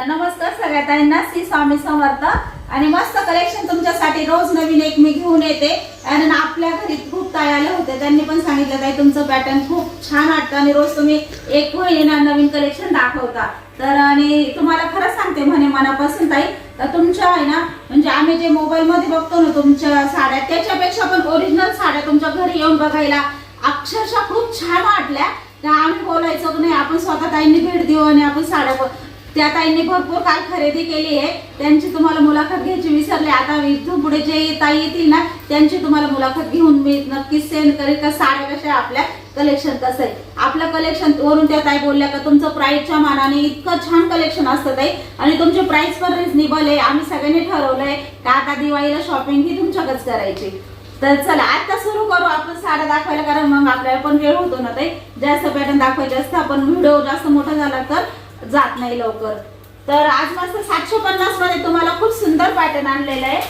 चला नमस्कार सगळ्या ताईंना, श्री स्वामी समर्थ। आणि मस्त कलेक्शन तुमच्यासाठी रोज नवीन एक मी घेऊन येते। आणि आपल्या घरी खूप ताई आले होते, त्यांनी पण सांगितलं ताई तुमचं पॅटर्न खूप छान वाटतं आणि रोज तुम्ही एक महिना नवीन कलेक्शन दाखवता। तर आणि तुम्हाला खरं सांगते म्हणे मनापासून ताई, तर तुमच्या आहे ना म्हणजे आम्ही जे मोबाईल मध्ये बघतो ना तुमच्या साड्या, त्याच्यापेक्षा पण ओरिजिनल साड्या तुमच्या घरी येऊन बघायला अक्षरशः खूप छान वाटल्या। तर आम्ही बोलायचं नाही, आपण स्वतः ताईंनी भेट देऊ आणि आपण साड्या त्या ताईंनी भरपूर काय खरेदी केली आहे, त्यांची तुम्हाला मुलाखत घ्यायची विसरले। आता इथून पुढे जे ताई येतील ना त्यांची तुम्हाला मुलाखत घेऊन मी नक्कीच सेंड करेल का साड्या कशा आपल्या कलेक्शन कसं आहे। आपलं कलेक्शन वरून त्या ताई बोलल्या का तुमचं प्राइसच्या मानाने इतकं छान कलेक्शन असतं ताई आणि तुमची प्राइस पण रिजनेबल आहे। आम्ही सगळ्यांनी ठरवलंय का आता दिवाळीला शॉपिंग ही तुमच्याकडेच करायची। तर चला आता सुरू करू आपण साड्या दाखवायला, कारण मग आपल्याला पण वेळ होतो ना ताई, जास्त पॅटर्न दाखवायचे असतं, आपण व्हिडिओ जास्त मोठा झाला तर जात नाही लवकर। तर आज मस्त 750 मध्ये तुम्हाला खूप सुंदर पॅटर्न आणलेला आहे।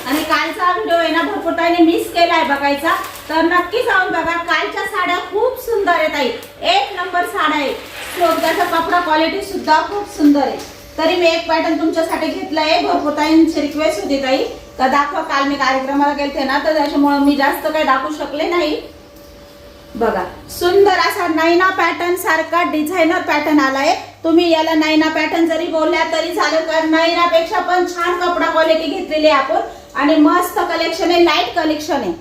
आणि कालचा व्हिडिओ आहे ना भरपूर ताईने मिस केलाय बघायचा, तर नक्की जाऊन बघा। कालच्या साड्या खूप सुंदर आहेत ताई, एक नंबर साड्या आहे। त्याचा कपडा क्वालिटी सुद्धा खूप सुंदर आहे। तरी मी एक पॅटर्न तुमच्यासाठी घेतलाय, भरपूर ताईंची रिक्वेस्ट होती ताई का दाखवा। काल मी कार्यक्रमाला गेलते ना तर त्याच्यामुळे मी जास्त काही दाखवू शकले नाही। बघा सुंदर असा नैना पॅटर्न सारखा डिझायनर पॅटर्न आलाय। तुम्ही याला नैना पॅटर्न जरी बोलल्या तरी चालेल, कारण नैनापेक्षा पण छान कपडा क्वालिटी घेतलेली आहे आपण आणि मस्त कलेक्शन आहे, लाईट कलेक्शन आहे।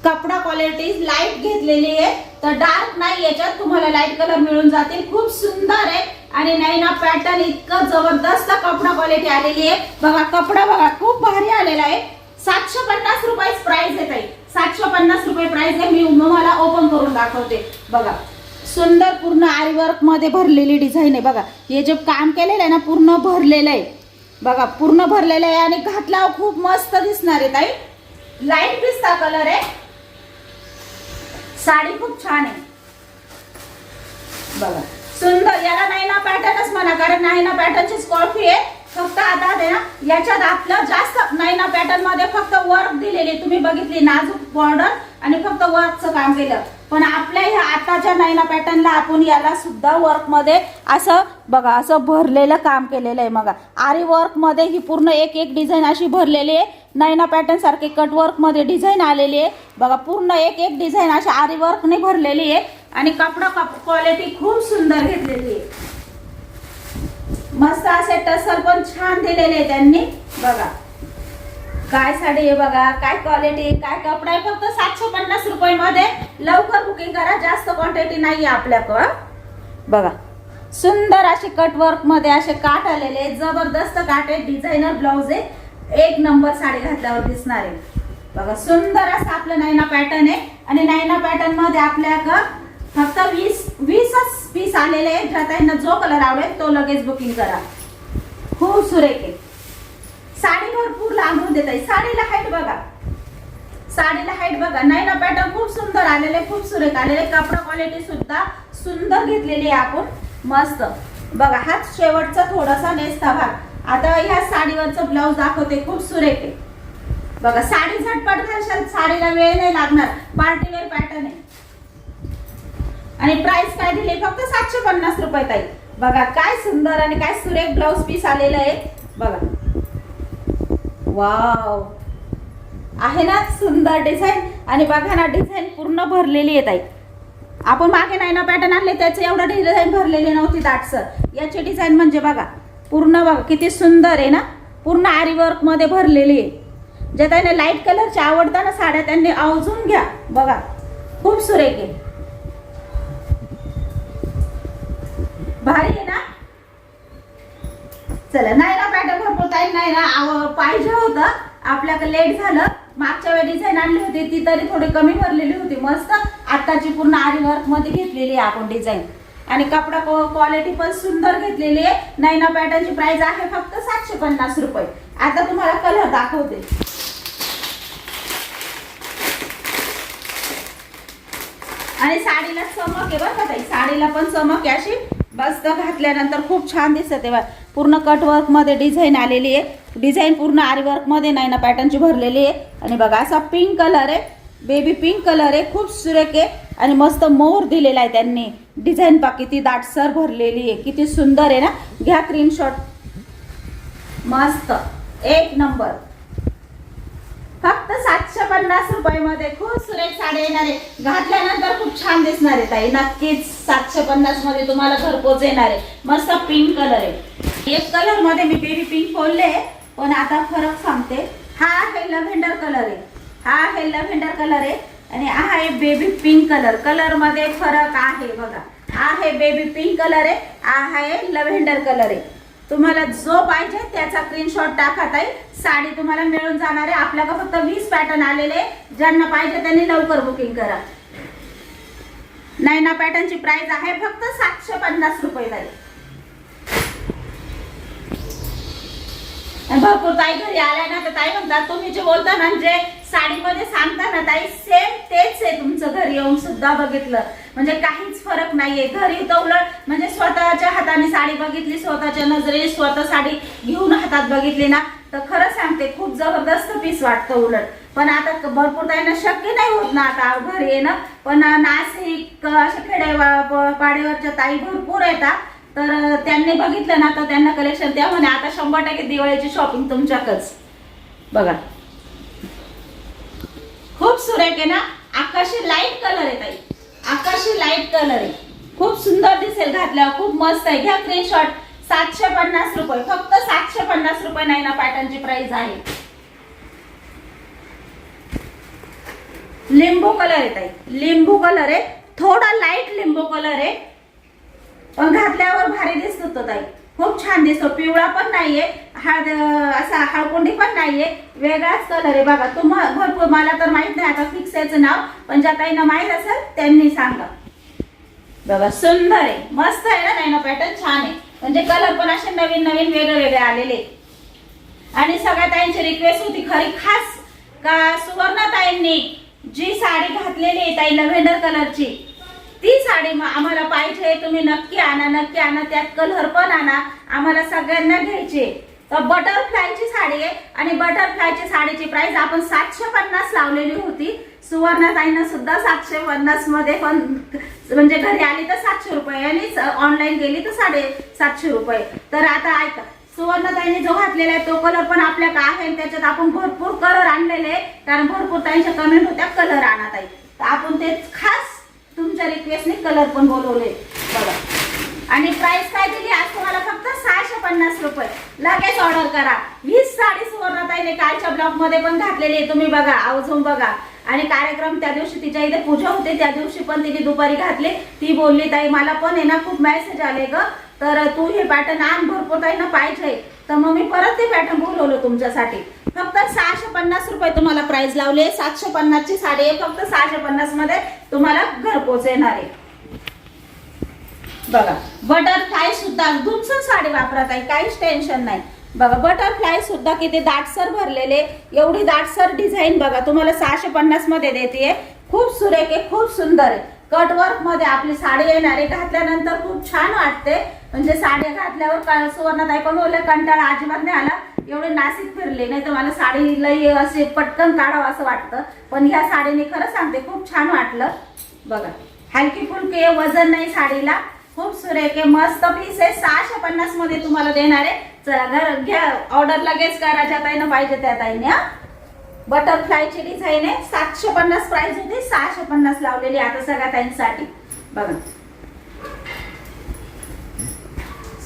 कपडा क्वालिटी लाईट घेतलेली आहे, तर डार्क नाही, याच्यात तुम्हाला लाईट कलर मिळून जातील। खूप सुंदर आहे आणि नैना पॅटर्न इतकं जबरदस्त कपडा क्वालिटी आलेली आहे। बघा कपडा बघा खूप भारी आलेला आहे। 750 रुपये प्राइस आहे ताई, 750 रुपये प्राइस आहे। मी तुम्हाला ओपन करून दाखवते। बघा सुंदर पूर्ण आरी वर्क मध्ये भरलेली डिझाइन आहे। बघा हे जे काम केलेलं आहे ना पूर्ण भरलेलं आहे, बघा पूर्ण भरलेलं आहे आणि घातल्यावर खूप मस्त दिसणार आहे ताई। लाईट पिस्ता कलर आहे, साडी खूप छान आहे। बघा सुंदर, याला नैना पॅटर्नच म्हणा, कारण नैना पॅटर्नचीच कॉफी आहे। फक्त आता आहे ना याच्यात आपलं जास्त नैना पॅटर्न मध्ये फक्त वर्क दिलेले तुम्ही बघितली, नाजूक बॉर्डर आणि फक्त वर्कचं काम केलं। पण आपल्या ह्या आताच्या नैना पॅटर्नला आपण याला सुद्धा वर्क मध्ये असं बघा असं भरलेलं काम केलेलं आहे। बघा आरी वर्क मध्ये ही पूर्ण एक एक डिझाइन अशी भरलेली आहे। नैना पॅटर्न सारखे कट वर्क मध्ये डिझाइन आलेली आहे। बघा पूर्ण एक एक डिझाइन अशी आरी वर्क ने भरलेली आहे आणि कपडा क्वालिटी खूप सुंदर घेतलेली आहे। मस्त असे टसल पण छान दिलेले आहे त्यांनी। बघा काय साडी आहे, बघा काय क्वालिटी, काय कपडा आहे। फक्त 750 रुपये मध्ये लवकर बुकिंग करा, जास्त क्वांटिटी नाही आपल्याकडे। बघा सुंदर असे कट वर्क मध्ये असे काठ आलेले, जबरदस्त काठ आहे, डिझायनर ब्लाउज आहे, एक नंबर साडी घातल्यावर दिसणार आहे। बघा सुंदर असं आपलं नैना पॅटर्न आहे आणि नैना पॅटर्न मध्ये आपल्याकडे फक्त 20च पीस आलेले आहेत। ज्यांना जो कलर आवडेल तो लगेच बुकिंग करा। खूप सुरेख आहे साडी, भरपूर लांबून देत आहे। साडीला हाईट बघा, साडीला हाईट बघा, नैना पॅटर्न खूप सुंदर आलेले, खूप सुरेख आलेले। कपडा क्वालिटी सुद्धा सुंदर घेतलेली आहे आपण मस्त। बघा हा शेवटचा थोडासा नेसता भाग। आता ह्या साडीवरचं ब्लाउज दाखवते, खूप सुरेख आहे। बघा साडी झटपट घालशाल, साडीला वेळ नाही लागणार, पार्टी वेअर पॅटर्न आहे। आणि प्राइस काय दिली, फक्त 750 रुपये ताई। बघा काय सुंदर आणि काय सुरेख ब्लाउज पीस आलेलं आहे। बघा वाव, आहे ना सुंदर डिझाइन। आणि बघा ना डिझाइन पूर्ण भरलेली आहे ताई। आपण मागे नैना पॅटर्न आणले त्याचे एवढं डिझाइन भरलेली नव्हती दाटसर, याची डिझाइन म्हणजे बघा पूर्ण बघा किती सुंदर आहे ना, पूर्ण आरी वर्क मध्ये भरलेली आहे। ज्या त्यांना लाईट कलरची आवडतात ना साड्या त्यांनी आवर्जून घ्या। बघा खूप सुरेख आहे, भारी आहे ना। चला नैना पॅटर्न भरपूर ताई नाही ना पाहिजे होतं, आपल्याकडे लेट झालं। मागच्या वेळी डिझाइन आणली होती ती तरी थोडी कमी भरलेली होती मस्त। आताची पूर्ण आरी वर्क मध्ये घेतलेली आहे आपण डिझाइन आणि कपडा क्वालिटी पण सुंदर घेतलेली आहे। नैना पॅटर्नची प्राइस आहे फक्त 750 रुपये। आता तुम्हाला कलर दाखवते। आणि साडीला चमक आहे बरं का ताई, साडीला पण चमक आहे अशी मस्त घातल्यानंतर खूप छान दिसते। पूर्ण कट वर्क मध्ये डिझाइन आलेली आहे, डिझाइन पूर्ण आरी वर्क मध्ये नैना पॅटर्नची भरलेली आहे। आणि बघा असा पिंक कलर आहे, बेबी पिंक कलर आहे, खूप सुरेख आहे। आणि मस्त मोर दिलेला आहे त्यांनी. डिझाईन पहा किती दाटसर भरलेली आहे, किती सुंदर आहे ना. घ्या स्क्रीनशॉट. मस्त एक नंबर. फक्त 750 रुपयामध्ये खूप सुरेख साडी येणार आहे. घातल्यानंतर खूप छान दिसणार आहे ताई. नक्कीच 750 मध्ये तुम्हाला घरपोच येणार आहे. मस्त पिंक कलर आहे. एक कलर मध्ये मी बेबी पिंक बोलले, पण आता फरक सांगते. हा आहे लव्हेंडर कलर आहे, हा आहे लव्हेंडर कलर आहे आणि हा आहे बेबी पिंक कलर. कलर मध्ये फरक आहे बघा. हा आहे बेबी पिंक कलर आहे, हा आहे लव्हेंडर कलर आहे. तुम्हाला जो पाहिजे त्याचा स्क्रीनशॉट टाका ताई. साडी तुम्हाला मिळून जाणार आहे. आपल्याकडे फक्त 20 पॅटर्न आलेले. ज्यांना पाहिजे त्यांनी लवकर बुकिंग करा. नैना पॅटर्नची प्राइस आहे फक्त 750 रुपये ताई. भरपूर ताई घरी आल्या ना तर ताई म्हणतात तुम्ही जे बोलता ना, जे साडीमध्ये सांगता ना ताई, सेम तेच आहे तुमचं घरी येऊन सुद्धा बघितलं. म्हणजे काहीच फरक नाहीये. घरी तर उलट म्हणजे स्वतःच्या हाताने साडी बघितली, स्वतःच्या नजरेने स्वतः साडी घेऊन हातात बघितली ना, तर खरं सांगते खूप जबरदस्त पीस वाटतं उलट. पण आता भरपूर ताईंना शक्य नाही होत ना आता घरी येणं. पण नाशिक अशा खेड्यापाड्यावरच्या ताई भरपूर येतात, तर त्यांनी बघितलं ना तर त्यांना कलेक्शन द्या म्हणे. आता 100% दिवाळीची शॉपिंग तुमच्याकच. बघा खूप सुरेख आहे ना. आकाशी लाईट कलर आहे ताई, आकाशी लाईट कलर आहे. खूप सुंदर दिसेल घातल्यावर, खूप मस्त आहे. घ्या स्क्रीनशॉट. 750 रुपये, फक्त 750 रुपये नैना पॅटर्नची प्राइस आहे. लिंबू कलर आहे ताई, लिंबू कलर आहे. थोडा लाईट लिंबू कलर आहे, पण घातल्यावर भारी दिसतो तो ताई. खूप छान दिसतो. पिवळा पण नाहीये, असा हळकुंडी पण नाहीये, वेगळाच कलर आहे बघा. तुम्हाला भरपूर, मला तर माहित नाही आता फिक्स याचं नाव, पण ज्या ताईंना माहित असेल त्यांनी सांगा. बघा सुंदर आहे, मस्त आहे ना नैना पॅटर्न. छान आहे. म्हणजे कलर पण असे नवीन नवीन वेगळे वेगळे आलेले. आणि सगळ्या ताईंची रिक्वेस्ट होती खरी खास का सुवर्णा ताईंनी जी साडी घातलेली आहे ताई लव्हेंडर कलरची, ती साडी आम्हाला पाहिजे. तुम्ही नक्की आणा, नक्की आणा. त्यात कलर पण आणा, आम्हाला सगळ्यांना घ्यायचे. तर बटरफ्लायची साडी आहे आणि बटरफ्लायची साडीची प्राइस आपण 750 लावलेली होती. सुवर्णा ताईंना सुद्धा 750 मध्ये, पण म्हणजे घरी आली तर 700 रुपये आणि ऑनलाईन गेली तर 750 रुपये. तर आता ऐका, सुवर्णताईने जो घातलेला आहे तो कलर पण आपल्याकडे आहे. त्याच्यात आपण भरपूर कलर आणलेले, कारण भरपूर ताईंच्या कमेंट होत्या कलर आणत आहे, तर आपण ते खास तुमच्या रिक्वेस्टने कलर पण बोलवले बघा. आणि प्राइस काय दिली आज तुम्हाला? फक्त 650 रुपये. लगेच ऑर्डर करा. हीच साडी सुवर्णताईने कालच्या ब्लॉग मध्ये पण घातलेली आहे, तुम्ही बघा, आवर्जून बघा. आणि कार्यक्रम त्या दिवशी तिच्या इथे पूजा होते, त्या दिवशी पण तिने दुपारी घातले. ती बोलली ताई मला पण आहे ना खूप मेसेज आले ग, तर तू हे पॅटर्न आण, भरपूर ताईंना पाहिजे. तर मग मी परत ते पॅटर्न बोलवलं तुमच्यासाठी. फक्त 650 रुपये तुम्हाला प्राइस लावले. 750 ची साडी आहे, फक्त 650 मध्ये तुम्हाला घरपोच येणार आहे. बघा बटरफ्लाय सुद्धा दुमसून साडी वापरत आहे, काहीच टेन्शन नाही. बघा बटरफ्लाय सुद्धा किती दाटसर भरलेले, एवढी दाटसर डिझाईन बघा तुम्हाला 650 मध्ये देते. खूप सुरेख आहे, खूप सुंदर आहे. कटवर्क मध्ये आपली साडी येणार आहे. घातल्यानंतर खूप छान वाटते. म्हणजे साडी घातल्यावर सुवर्णताई पण बोलले कंटाळा अजिबात नाही आला. एवढे नाशिक फिरले, नाही तर मला साडी लई असे पटकन काढावं असं वाटतं, पण ह्या साडीने खरं सांगते खूप छान वाटलं. बघा हलकी फुलकी, वजन नाही साडीला, खूप सुरेख आहे, मस्त पीस आहे. 650 मध्ये तुम्हाला देणार आहे. चला घर घ्या, ऑर्डर लगेच करा, ज्या ताईनं पाहिजे त्या ताईने. बटरफ्लायची डिझाईन आहे. 750 प्राइस होती, 650 लावलेली आता सगळ्या ताईंसाठी. बघा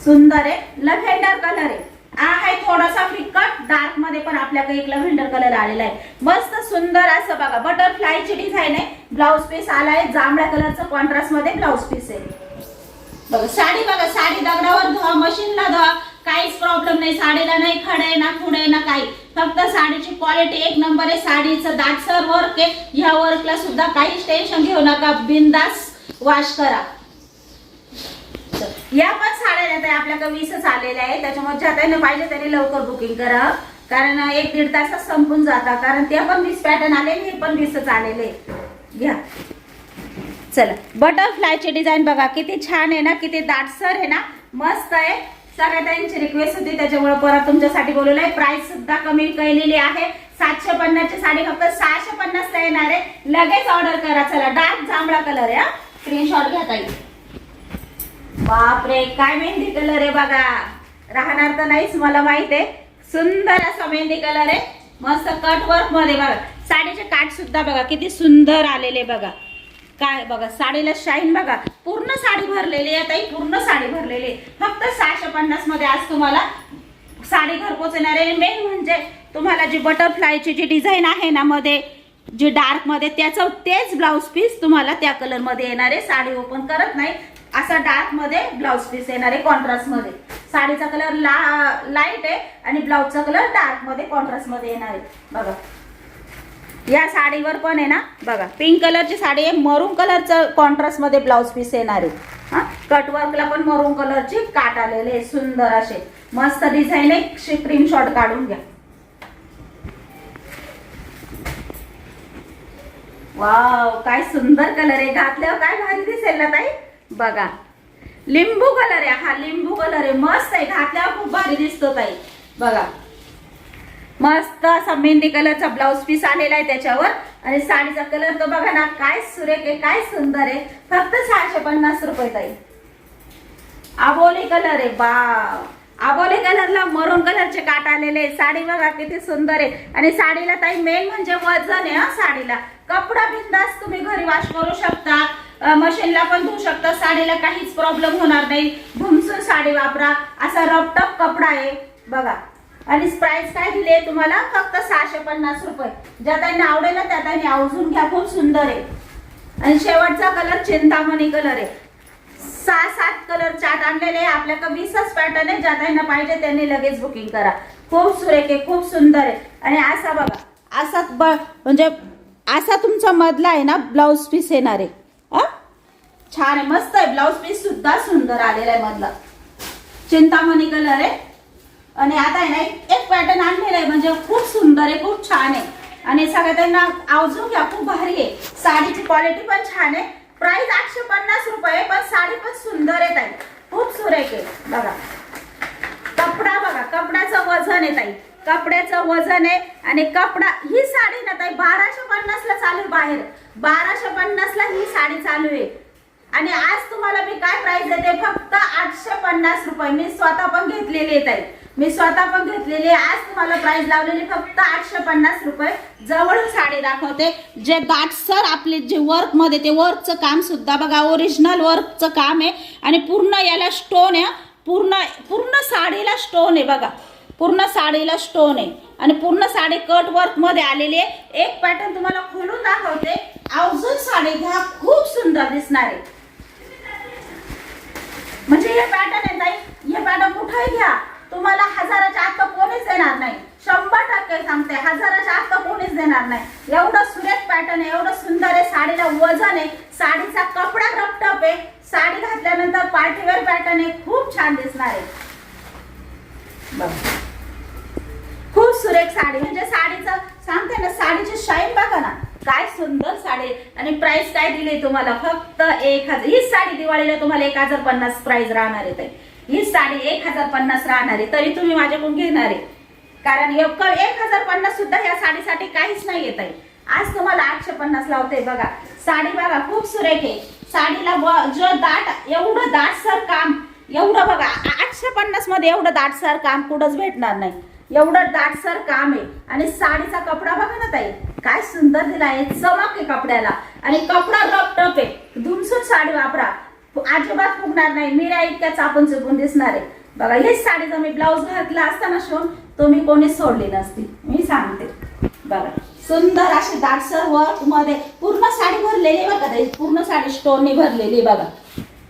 सुंदर आहे, लव्हेंडर कलर आहे. आहे थोडासा फिकट डार्क मध्ये, पण आपल्याकडे एक लव्हेंडर कलर आलेला आहे. मस्त सुंदर असं बघा बटरफ्लायची डिझाईन आहे. ब्लाउज पीस आलाय जांभळ्या कलरचा, कॉन्ट्रास्ट मध्ये ब्लाउज पीस आहे. बघा साडी, बघा साडी दगडावर धुवा, मशीनला धुवा, काहीच प्रॉब्लेम नाही. साडीला नाही खडे ना खुडे ना काही. फक्त साडीची क्वालिटी एक नंबर आहे. साडीचं दाटसर वर्क आहे. ह्या वर्कला सुद्धा काहीच टेन्शन घेऊ नका, बिंदास वॉश करा. या पण साड्या येत आहे आपल्याकडे 20च आलेल्या आहे. त्याच्यामुळे ज्या ताईंना पाहिजे त्यांनी लवकर बुकिंग करा, कारण 1-1.5 तासात संपून जातात. कारण ते पण 20 पॅटर्न आलेले, हे पण 20च आलेले. घ्या चला. बटरफ्लायची डिझाईन बघा किती छान आहे ना, किती दाटसर आहे ना, मस्त आहे. सगळ्या त्यांची रिक्वेस्ट होती त्याच्यामुळे परत तुमच्यासाठी बोलवलंय. प्राइस सुद्धा कमी केलेली आहे. 750 ची साडी फक्त 650 ला येणार आहे. लगेच ऑर्डर करा. चला डार्क जांभळा कलर आहे. स्क्रीनशॉट घ्या ताई. बापरे काय मेहंदी कलर आहे बघा. राहणार तर नाहीच मला माहित आहे. सुंदर असा मेहंदी कलर आहे. मस्त कट वर्क मध्ये बघा. साडीचे काठ सुद्धा बघा किती सुंदर आलेले बघा. काय बघा साडीला शाईन बघा. पूर्ण साडी भरलेली आहे ताई. पूर्ण साडी भरलेली आहे. फक्त 650 मध्ये आज तुम्हाला साडी घरपोच येणार आहे. मेन म्हणजे तुम्हाला जी बटरफ्लायची जी डिझाईन आहे ना मध्ये जी डार्क मध्ये त्याचं तेच ब्लाउज पीस तुम्हाला त्या कलर मध्ये येणार आहे. साडी ओपन करत नाही असा डार्क मध्ये ब्लाउज पीस येणार आहे कॉन्ट्रास्ट मध्ये. साडीचा कलर लाईट आहे आणि ब्लाउजचा कलर डार्क मध्ये कॉन्ट्रास्ट मध्ये येणार आहे. बघा या साडीवर पण आहे ना बघा पिंक कलरची साडी आहे. मरून कलरचं कॉन्ट्रास्ट मध्ये ब्लाउज पीस येणार आहे. हा कटवर्कला पण मरून कलरची काट आलेले आहे. सुंदर असे मस्त डिझाईन आहे. स्क्रीनशॉट काढून घ्या. वाव काय सुंदर कलर आहे. घातल्यावर काय भारी दिसेल ना ताई. बघा लिंबू कलर आहे. हा लिंबू कलर आहे. मस्त आहे. घातल्यावर खूप भारी दिसतो ताई. बघा मस्त असा मेहंदी कलरचा ब्लाउज पीस आलेला आहे त्याच्यावर. आणि साडीचा कलर तर बघा ना काय सुरेख आहे. काय सुंदर आहे. फक्त 650 रुपये ताई. आबोली कलर आहे. बा आबोली कलरला मरून कलरचे काट आलेले. साडी बघा किती सुंदर आहे. आणि साडीला ताई मेन म्हणजे वजन आहे. हा साडीला कपडा बिंदास तुम्ही घरी वॉश करू शकता. मशीनला पण धुवू शकता. साडीला काहीच प्रॉब्लेम होणार नाही. घुमसून साडी वापरा. असा रपटप कपडा आहे बघा. आणि प्राइस काय दिली आहे तुम्हाला फक्त 650 रुपये. ज्या त्यांना आवडेल ना त्या त्यांनी आवर्जून घ्या. खूप सुंदर आहे. आणि शेवटचा कलर चिंतामणी कलर आहे. 6-7 कलर चार्ट आणलेले आहे. आपल्याकडे 20च पॅटर्न आहे. ज्या त्यांना पाहिजे त्यांनी लगेच बुकिंग करा. खूप सुरेख आहे. खूप सुंदर आहे. आणि असा बघा असा म्हणजे असा तुमचा मधला आहे ना ब्लाउज पीस येणार आहे. छान आहे. मस्त आहे. ब्लाउज पीस सुद्धा सुंदर आलेला आहे. मधला चिंतामणी कलर आहे. आणि आता आहे ना एक पॅटर्न आणलेला आहे म्हणजे खूप सुंदर आहे. खूप छान आहे. आणि सगळ्या त्यांना आवर्जून घ्या. खूप भारी आहे. साडीची क्वालिटी पण छान आहे. प्राइस 850 रुपये. पण साडी पण सुंदर आहे ताई. खूप सुरेख आहे. बघा कपडा बघा. कपड्याचं वजन आहे ताई. कपड्याचं वजन आहे. आणि कपडा ही साडी ना ताई 1250 ला चालू आहे बाहेर. 1250 ला ही साडी चालू आहे. आणि आज तुम्हाला मी काय प्राइस देते फक्त 850 रुपये. मी स्वतः पण घेतलेली आहे ताई. मी स्वतः पण घेतलेली आहे. आज तुम्हाला प्राइस लावलेली फक्त 850 रुपये. जवळून साडी दाखवते. जे दाटसर आपले जे वर्क मध्ये ते वर्कचं काम सुद्धा बघा ओरिजिनल वर्कचं काम आहे. आणि पूर्ण याला स्टोन आहे. पूर्ण साडीला स्टोन आहे बघा. पूर्ण साडीला स्टोन आहे. आणि पूर्ण साडी कट वर्क मध्ये आलेली आहे. एक पॅटर्न तुम्हाला खोलून दाखवते. अजून साडी घ्या. खूप सुंदर दिसणार आहे. म्हणजे हे पॅटर्न आहे ताई. हे पॅटर्न कुठेही घ्या तुम्हाला 1000च्या आत कोणीच देणार नाही. 100% सांगते 1000च्या आत कोणीच देणार नाही. एवढं सुरेख पॅटर्न आहे. एवढं सुंदर आहे. साडीला वजन आहे. साडीचा कपडा रपटप आहे. साडी घातल्यानंतर पार्टीवेअर पॅटर्न आहे. खूप छान दिसणार आहे. खूप सुरेख साडी म्हणजे साडीचं सांगते ना साडीची शाईन बघा ना काय सुंदर साडी. आणि प्राइस काय दिली तुम्हाला फक्त 1000. ही साडी दिवाळीला तुम्हाला 1050 प्राइस राहणार आहे. ही साडी 1050 राहणार आहे. तरी तुम्ही माझ्याकडून घेणार आहे. कारण 1050 सुद्धा या साडीसाठी काहीच नाही येत आहे. आज तुम्हाला 850 लावते. बघा साडी बघा खूप सुरेख आहे. साडीला जो दाट एवढं दाटसर काम एवढं बघा 850 मध्ये एवढं दाटसर काम कुठंच भेटणार नाही. एवढं दाटसर काम आहे. आणि साडीचा कपडा बघा ना ताई काय सुंदर दिला आहे. चमक आहे कपड्याला. आणि कपडा रपटप आहे. धुमसून साडी वापरा. अजिबात फुगणार नाही. मीरा इतक्या चापून चुपून दिसणार आहे. बघा हीच साडी जर मी ब्लाऊज घातला असताना शिवून तुम्ही कोणी सोडली नसती. मी सांगते बघा सुंदर अशी दाटसर वर्क मध्ये पूर्ण साडी भरलेली बघा ताई. पूर्ण साडी स्टोनने भरलेली बघा.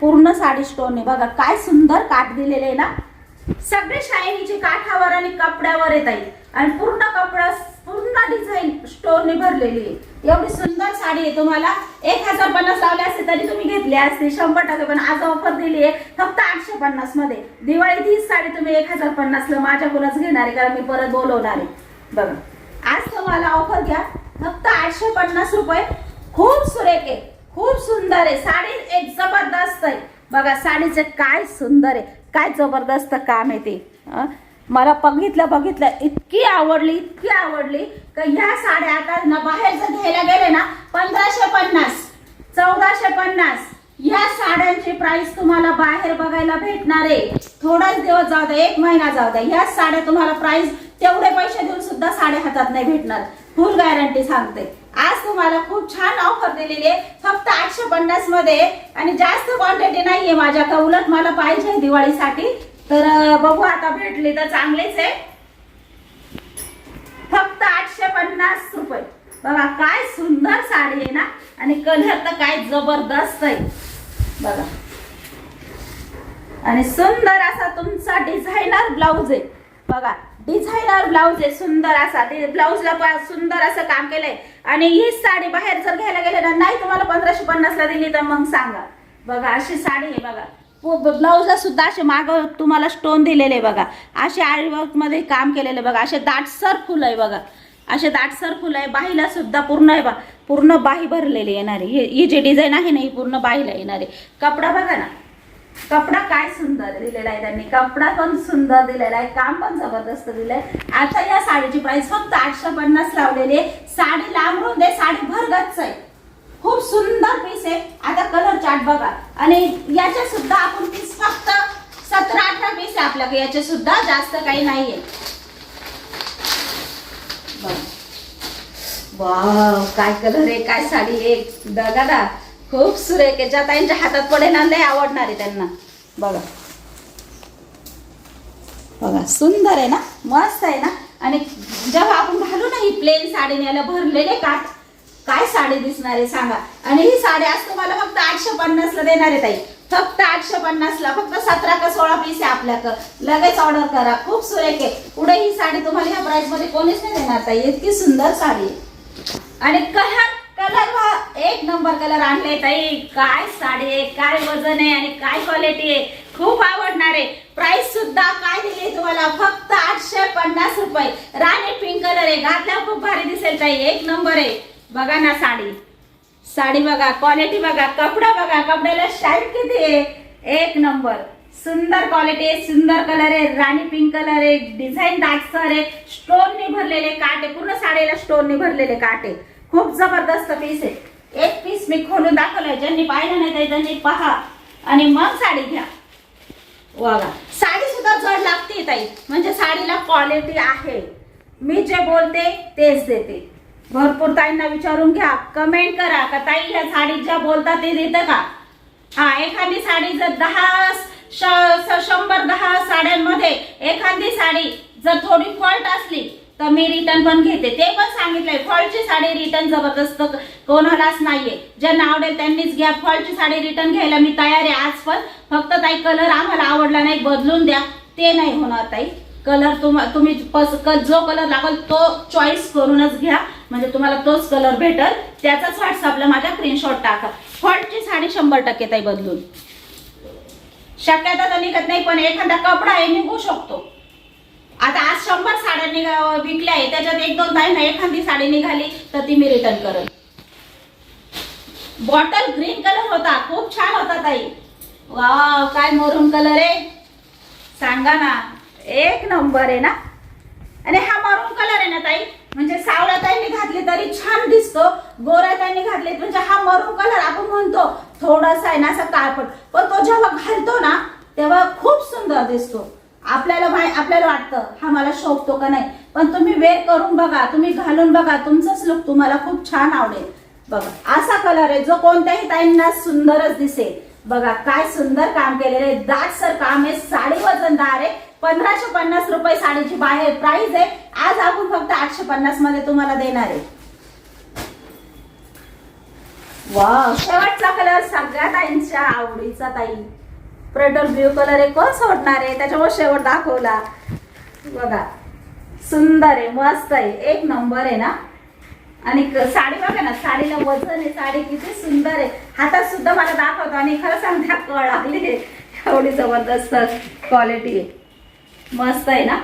पूर्ण साडी स्टोनने बघा काय सुंदर काठ दिलेले आहे ना. सगळे शायनीचे काठावर आणि कपड्यावर येत आहे. आणि पूर्ण कपडा पूर्ण डिझाईन स्टोनने भरलेली आहे. एवढी सुंदर साडी आहे. तुम्हाला 1050 लावले असते तरी तुम्ही घेतली असते 100%. पण आज ऑफर दिली आहे फक्त 850 मध्ये. दिवाळीत ही साडी तुम्ही 1050 ला माझ्याकडूनच घेणार आहे. कारण मी परत बोलवणार आहे. बघा आज तुम्हाला ऑफर घ्या फक्त 850 रुपये. खूप सुरेख आहे. खूप सुंदर आहे. साडी एक जबरदस्त आहे. बघा साडीचे काय सुंदर आहे. काय जबरदस्त काम आहे ते. मला बघितलं इतकी आवडली का ह्या साड्या आता ना बाहेर जर घ्यायला गेले ना 1550 1450 ह्या साड्यांची प्राइस तुम्हाला बाहेर बघायला भेटणार आहे. थोडाच दिवस जाऊ द्या, 1 महिना जाऊ द्या, ह्या साड्या तुम्हाला प्राइस तेवढे पैसे देऊन सुद्धा साड्या हातात नाही भेटणार. फुल गॅरंटी सांगते. आज तुम्हाला खूप छान ऑफर दिलेली आहे फक्त 850 मध्ये आणि जास्त क्वांटिटी नाहीये माझ्याकडे. उलट मला पाहिजे दिवाळीसाठी, तर बघू आता भेटली तर चांगलीच आहे. फक्त 850 रुपये. बघा काय सुंदर साडी आहे ना, आणि कलर तर काय जबरदस्त आहे बघा. आणि सुंदर असा तुमचा डिझायनर ब्लाउज आहे बघा. डिझायनर ब्लाउज आहे सुंदर असा. ते ब्लाउजला सुंदर असं काम केलंय. आणि ही साडी बाहेर जर घ्यायला गेले ना, नाही तुम्हाला 1550 ला दिली तर मग सांगा. बघा अशी साडी आहे बघा. ब्लाउजला सुद्धा असे माग तुम्हाला स्टोन दिलेले बघा. असे आरी वर्क मध्ये काम केलेले बघा. असे दाटसर फुल आहे बघा. असे दाटसर फुल आहे. बाहीला सुद्धा पूर्ण आहे बघा. पूर्ण बाही भरलेली येणार आहे. ही जी डिझाईन आहे ना ही पूर्ण बाहीला येणार आहे. कपडा बघा ना, कपडा काय सुंदर दिलेला आहे त्यांनी. कपडा पण सुंदर दिलेला आहे, काम पण जबरदस्त दिलंय. आता या साडीची प्राइस फक्त 850 लावलेली आहे. साडी लांबून दे, साडी भरगच्च आहे. खूप सुंदर पीस आहे. आता कलर चार्ट बघा. आणि याच्या सुद्धा आपण पीस फक्त 17-18 पीस आहे आपल्याकडे. याचे सुद्धा जास्त काही नाहीये. वाव काय कलर आहे, काय साडी आहे बघा ना. खूप सुरेख आहे. ज्या ताईंच्या हातात पडेल ना लय आवडणार आहे त्यांना. बघा बघा सुंदर आहे ना, मस्त आहे ना. आणि जेव्हा आपण घालू ना ही प्लेन साडी न्यायला भरलेले काठ, काय साडी दिसणार आहे सांगा. आणि ही साडी आज तुम्हाला फक्त 850 ला देणार आहे ताई. फक्त 850 ला. फक्त 17 का 16 पीस आहे आपल्याकडं. लगेच ऑर्डर करा. खूप सुरेख आहे. पुढे ही साडी तुम्हाला ह्या प्राइस मध्ये कोणीच नाही देणार ताई. इतकी सुंदर साडी आहे. आणि कलर एक नंबर कलर आणले ताई. काय साडी आहे, काय वजन आहे आणि काय क्वालिटी आहे. खूप आवडणार आहे. प्राइस सुद्धा काय दिली तुम्हाला फक्त 850 रुपये. राणी पिंक कलर आहे. घातल्यावर खूप भारी दिसेल ताई. एक नंबर आहे. बघा ना साडी बघा, क्वालिटी बघा, कपडा बघा, कपड्याला शाईन किती आहे. एक नंबर सुंदर क्वालिटी आहे, सुंदर कलर आहे, राणी पिंक कलर आहे, डिझाईन दाटसर आहे, स्टोनने भरलेले काट आहे. पूर्ण साडीला स्टोनने भरलेले काट आहे. खूप जबरदस्त पीस आहे. एक पीस मी खोलून दाखवलाय. ज्यांनी पाहिलं नाही त्यांनी पहा आणि मग साडी घ्या. बघा साडी सुद्धा जड लागते ताई. म्हणजे साडीला क्वालिटी आहे. मी जे बोलते तेच देते. भरपूर ताईंना विचारून घ्या, कमेंट करा का ताई या साडी ज्या बोलता ते देतं का. हा एखादी साडी जर 100-10 साड्यांमध्ये एखादी साडी जर थोडी फॉल्ट असली तर मी रिटर्न पण घेते. ते पण सांगितलंय. फॉल्टची साडी रिटर्न जबरदस्त कोणालाच नाहीये. ज्यांना आवडेल त्यांनीच घ्या. फॉल्टची साडी रिटर्न घ्यायला मी तयार आहे आज पण. फक्त ताई कलर आम्हाला आवडला नाही बदलून द्या, ते नाही होणार ताई. कलर तुम्ही जो कलर लागेल तो चॉईस करूनच घ्या. म्हणजे तुम्हाला तोच कलर भेटल. त्याचाच व्हॉट्सअपला माझ्या स्क्रीनशॉट टाका. फॉल्टची साडी 100% ताई बदलून शक्यता तर निघत नाही, पण एखादा कपडा आहे निघू शकतो. आता आज 100 साड्या विकल्या आहे, त्याच्यात 1-2 ताईंना एखादी साडी निघाली तर ती मी रिटर्न करेन. बॉटल ग्रीन कलर होता, खूप छान होता ताई. वाव काय मरून कलर आहे सांगा ना. एक नंबर आहे ना. आणि हा मरून कलर आहे ना ताई, म्हणजे सावळा ताईंनी घातली तरी छान दिसतो. गोरा ताईंनी घातली म्हणजे हा मरून कलर आपण म्हणतो थोडासा आहे ना असा काळपट, पण तो जेव्हा घालतो ना तेव्हा खूप सुंदर दिसतो. आपल्याला वाटतं हा मला शोभतो का नाही, पण तुम्ही वेअर करून बघा, तुम्ही घालून बघा, तुमचाच लुक तुम्हाला खूप छान आवडेल. बघा असा कलर आहे जो कोणत्याही ताईंना सुंदरच दिसेल. बघा काय सुंदर काम केलेलं आहे. दाटसर काम आहे. साडी वजनदार आहे. 1550 रुपये साडीची बाहेर प्राइस आहे. आज आपण फक्त 850 मध्ये तुम्हाला देणार आहे. वाव शेवटचा कलर सगळ्या ताईंच्या आवडीचा ताई. पेट्रोल ब्ल्यू कलर आहे. कोण सोडणार आहे, त्याच्यामुळे शेवट दाखवला. बघा सुंदर आहे, मस्त आहे, एक नंबर आहे ना. आणि साडी बघा ना, साडीला वजन आहे. साडी किती सुंदर आहे. हातात सुद्धा मला दाखवतो आणि खरं सांगते कळ लागली आहे. एवढी जबरदस्त क्वालिटी आहे. मस्त आहे ना.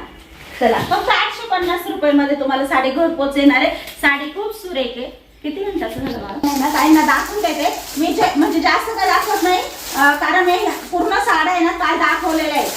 चला फक्त 850 रुपये मध्ये तुम्हाला साडी घर पोहोचणार आहे. साडी खूप सुरेख आहे. किती मिनिटाचं झालं ना, ताईंना दाखवून देते मी. म्हणजे जास्त काय दाखवत नाही, कारण मी पूर्ण साड्या आहे ना काय दाखवलेल्या आहे.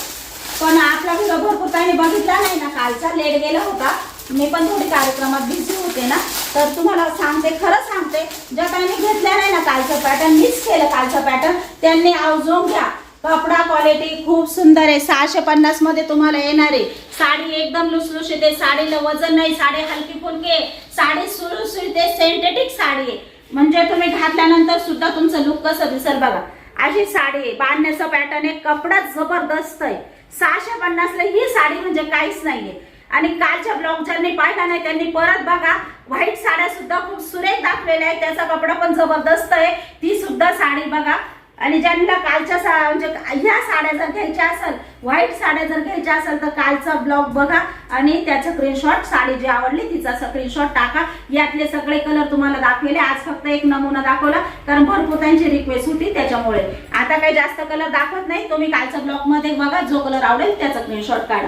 आपला व्हिडिओ भरपूर काही बघितला नाही ना, कालचा लेट गेला होता, मी पण थोडी कार्यक्रमात बिझी होते ना, तर तुम्हाला सांगते, खरं सांगते, ज्या काही घेतल्या नाही ना कालचं पॅटर्न, मिस केलं कालचं पॅटर्न, त्यांनी आवर्जून घ्या. कपडा क्वालिटी खूप सुंदर आहे. 650 मध्ये तुम्हाला येणार आहे. साडी एकदम लुसलुशीत आहे, साडीला वजन नाही, साडी हलकी फुलकी आहे, साडी सुळसुळीत आहे, सिंथेटिक साडी आहे. म्हणजे तुम्ही घातल्यानंतर सुद्धा तुमचं लुक कसं दिसेल बघा. अशी साडी आहे, बांधण्याचं पॅटर्न आहे, कपडा जबरदस्त आहे. 650 ला ही साडी म्हणजे काहीच नाहीये. आणि कालच्या ब्लॉग ज्यांनी पाहिला नाही त्यांनी परत बघा. व्हाईट साड्या सुद्धा खूप सुरेख दाखवलेल्या आहे, त्याचा कपडा पण जबरदस्त आहे, ती सुद्धा साडी बघा. आणि ज्यांना कालच्या म्हणजे ह्या साड्या जर घ्यायच्या असेल, व्हाईट साड्या जर घ्यायच्या असेल, तर कालचा ब्लॉग बघा आणि त्याचं स्क्रीनशॉट, साडी जी आवडली तिचा स्क्रीनशॉट टाका. यातले सगळे कलर तुम्हाला दाखवले. आज फक्त एक नमुना दाखवला कारण भरपूर त्यांची रिक्वेस्ट होती, त्याच्यामुळे आता काही जास्त कलर दाखवत नाही. तुम्ही कालच्या ब्लॉग मध्ये बघा, जो कलर आवडेल त्याचा स्क्रीनशॉट काढा.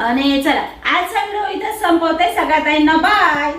आणि चला, आजचा व्हिडिओ इथं संपवते. सगळ्या ताईंना बाय.